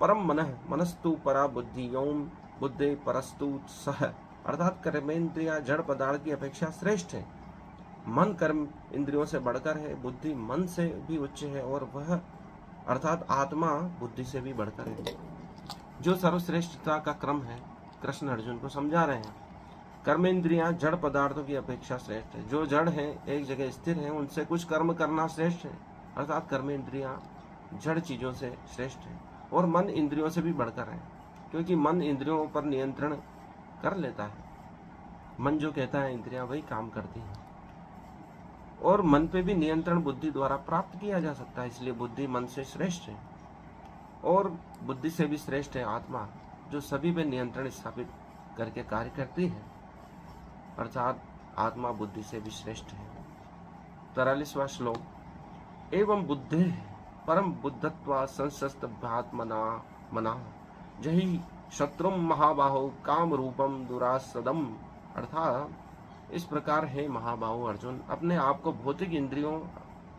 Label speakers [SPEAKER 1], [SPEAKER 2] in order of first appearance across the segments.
[SPEAKER 1] परम मनः मनस्तु परा बुद्धि यौम बुद्धे परस्तु सह, अर्थात कर्मेंद्रिया जड़ पदार्थ की अपेक्षा श्रेष्ठ है। मन कर्म इंद्रियों से बढ़कर है, बुद्धि मन से भी उच्च है, और वह अर्थात आत्मा बुद्धि से भी बढ़कर है। जो सर्वश्रेष्ठता का क्रम है कृष्ण अर्जुन को समझा रहे हैं। कर्मेंद्रियां जड़ पदार्थों की अपेक्षा श्रेष्ठ है। जो जड़ है, एक जगह स्थिर है, उनसे कुछ कर्म करना श्रेष्ठ है, अर्थात कर्मेंद्रियां जड़ चीजों से श्रेष्ठ है। और मन इंद्रियों से भी बढ़कर है, क्योंकि मन इंद्रियों पर नियंत्रण कर लेता है। मन जो कहता है इंद्रियां वही काम करती हैं, और मन पे भी नियंत्रण बुद्धि द्वारा प्राप्त किया जा सकता है। इसलिए बुद्धि मन से श्रेष्ठ है, और बुद्धि से भी श्रेष्ठ है आत्मा, जो सभी पे नियंत्रण स्थापित करके कार्य करती है, अर्थात आत्मा बुद्धि से भी श्रेष्ठ है। 43वां श्लोक। एवं बुद्धे परम बुद्धत्वा संसस्तभ्यात्मना मना जहि शत्रुम महाबाहो काम रूपम दुरासदम, अर्थात इस प्रकार है महाबाहो अर्जुन, अपने आप को भौतिक इंद्रियों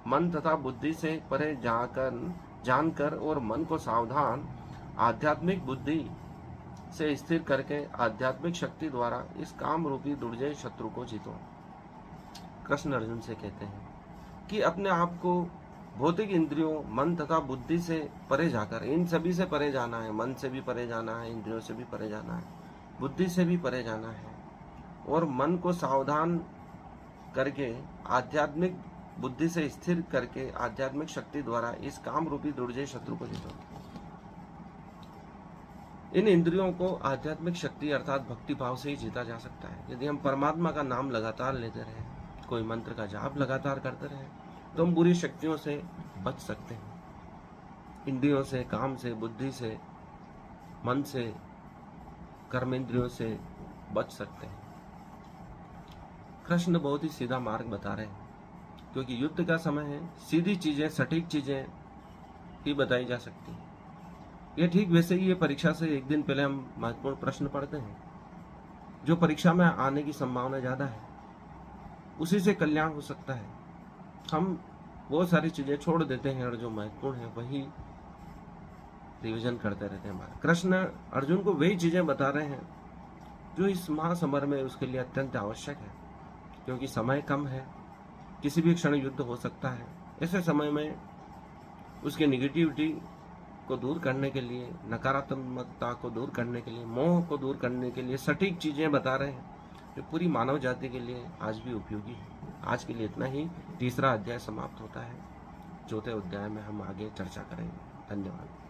[SPEAKER 1] मन तथा बुद्धि से परे जानकर और मन को सावधान आध्यात्मिक बुद्धि से स्थिर करके आध्यात्मिक शक्ति द्वारा इस काम रूपी दुर्जय शत्रु को जीतो। कृष्ण अर्जुन से कहते हैं कि अपने आप को भौतिक इंद्रियों मन तथा बुद्धि से परे जाकर, इन सभी से परे जाना है, मन से भी परे जाना है, इंद्रियों से भी परे जाना है, बुद्धि से भी परे जाना है, और मन को सावधान करके आध्यात्मिक बुद्धि से स्थिर करके आध्यात्मिक शक्ति द्वारा इस काम रूपी दुर्जय शत्रु को जीतो। इन इंद्रियों को आध्यात्मिक शक्ति अर्थात भक्ति भाव से ही जीता जा सकता है। यदि हम परमात्मा का नाम लगातार लेते रहे, कोई मंत्र का जाप लगातार करते रहे, तो हम बुरी शक्तियों से बच सकते हैं। इंद्रियों से, काम से, बुद्धि से, मन से, कर्मेंद्रियों से बच सकते हैं। कृष्ण बहुत ही सीधा मार्ग बता रहे हैं, क्योंकि युद्ध का समय है, सीधी चीजें, सटीक चीजें ही बताई जा सकती हैं। ये ठीक वैसे ही ये परीक्षा से एक दिन पहले हम महत्वपूर्ण प्रश्न पढ़ते हैं, जो परीक्षा में आने की संभावना ज्यादा है, उसी से कल्याण हो सकता है। हम बहुत सारी चीजें छोड़ देते हैं, और जो महत्वपूर्ण है वही रिवीजन करते रहते हैं। कृष्ण अर्जुन को वही चीजें बता रहे हैं जो इस महासमर में उसके लिए अत्यंत आवश्यक है, क्योंकि समय कम है, किसी भी क्षण युद्ध हो सकता है। ऐसे समय में उसके निगेटिविटी को दूर करने के लिए, नकारात्मकता को दूर करने के लिए, मोह को दूर करने के लिए सटीक चीजें बता रहे हैं, जो पूरी मानव जाति के लिए आज भी उपयोगी है। आज के लिए इतना ही। तीसरा अध्याय समाप्त होता है, चौथे अध्याय में हम आगे चर्चा करेंगे। धन्यवाद।